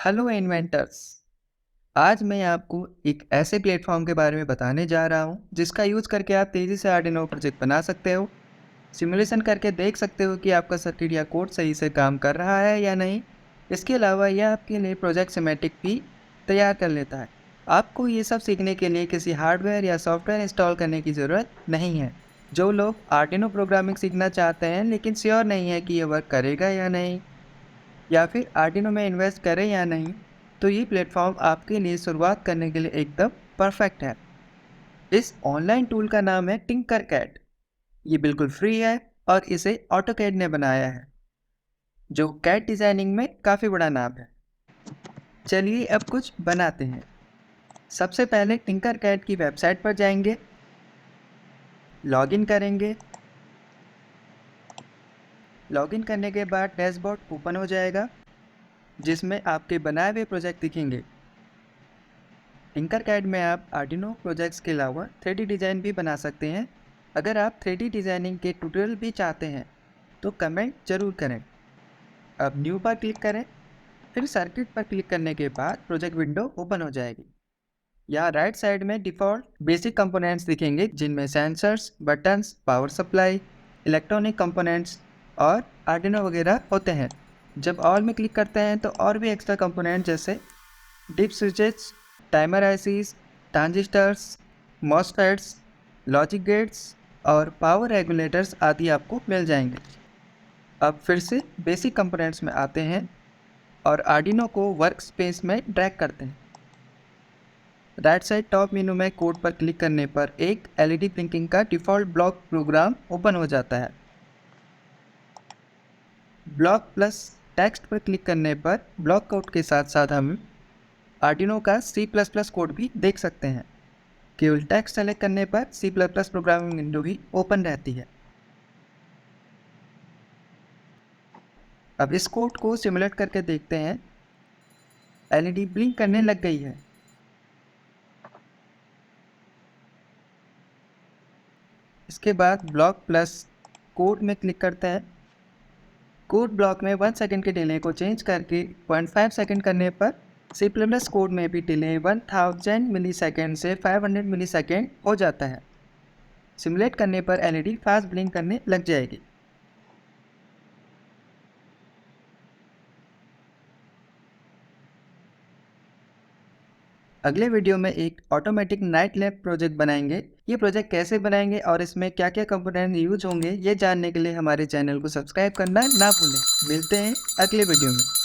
Hello inventors. आज मैं आपको एक ऐसे प्लेटफॉर्म के बारे में बताने जा रहा हूँ जिसका यूज़ करके आप तेज़ी से आर्डिनो प्रोजेक्ट बना सकते हो, सिमुलेशन करके देख सकते हो कि आपका सर्किट या कोड सही से काम कर रहा है या नहीं। इसके अलावा यह आपके लिए प्रोजेक्ट सिमेटिक भी तैयार कर लेता है। आपको ये सब सीखने के लिए किसी हार्डवेयर या सॉफ्टवेयर इंस्टॉल करने की ज़रूरत नहीं है। जो लोग आर्डिनो प्रोग्रामिंग सीखना चाहते हैं लेकिन श्योर नहीं है कि ये वर्क करेगा या नहीं, या फिर आर्डिनो में इन्वेस्ट करें या नहीं, तो ये प्लेटफॉर्म आपके लिए शुरुआत करने के लिए एकदम परफेक्ट है। इस ऑनलाइन टूल का नाम है टिंकरकैड। ये बिल्कुल फ्री है और इसे ऑटोकैड ने बनाया है, जो कैड डिजाइनिंग में काफ़ी बड़ा नाम है। चलिए अब कुछ बनाते हैं। सबसे पहले टिंकरकैड की वेबसाइट पर जाएंगे, लॉगिन करेंगे। लॉगिन करने के बाद डैशबोर्ड ओपन हो जाएगा जिसमें आपके बनाए हुए प्रोजेक्ट दिखेंगे। टिंकरकैड में आप आर्डिनो प्रोजेक्ट्स के अलावा 3D डिज़ाइन भी बना सकते हैं। अगर आप 3D डिज़ाइनिंग के ट्यूटोरियल भी चाहते हैं तो कमेंट ज़रूर करें। अब न्यू पर क्लिक करें, फिर सर्किट पर क्लिक करने के बाद प्रोजेक्ट विंडो ओपन हो जाएगी। यहाँ राइट साइड में डिफ़ॉल्ट बेसिक कंपोनेंट्स दिखेंगे जिनमें sensors, buttons, power supply, electronic components और आर्डिनो वगैरह होते हैं। जब ऑल में क्लिक करते हैं तो और भी एक्स्ट्रा कंपोनेंट जैसे DIP switches, timer ICs, transistors, MOSFETs, logic gates और पावर रेगुलेटर्स आदि आपको मिल जाएंगे। अब फिर से बेसिक कंपोनेंट्स में आते हैं और आर्डिनो को वर्क स्पेस में ड्रैग करते हैं। राइट साइड टॉप मेनू में कोड पर क्लिक करने पर एक एलईडी ब्लिंकिंग का डिफ़ॉल्ट ब्लॉक प्रोग्राम ओपन हो जाता है। ब्लॉक प्लस टेक्स्ट पर क्लिक करने पर ब्लॉक कोड के साथ साथ हम आर्डिनो का C++ कोड भी देख सकते हैं। केवल टेक्स्ट सेलेक्ट करने पर C++ प्रोग्रामिंग विंडो भी ओपन रहती है। अब इस कोड को सिमुलेट करके देखते हैं। एलईडी ब्लिंक करने लग गई है। इसके बाद ब्लॉक प्लस कोड में क्लिक करते हैं। कोड ब्लॉक में 1 सेकंड के डिले को चेंज करके 0.5 सेकंड करने पर C++ कोड में भी डिले 1000 मिली सेकेंड से 500 मिली सेकेंड हो जाता है। सिमुलेट करने पर एलईडी फास्ट ब्लिंक करने लग जाएगी। अगले वीडियो में एक ऑटोमेटिक नाइट लैम्प प्रोजेक्ट बनाएंगे। ये प्रोजेक्ट कैसे बनाएंगे और इसमें क्या क्या कंपोनेंट यूज होंगे, ये जानने के लिए हमारे चैनल को सब्सक्राइब करना ना भूलें। मिलते हैं अगले वीडियो में।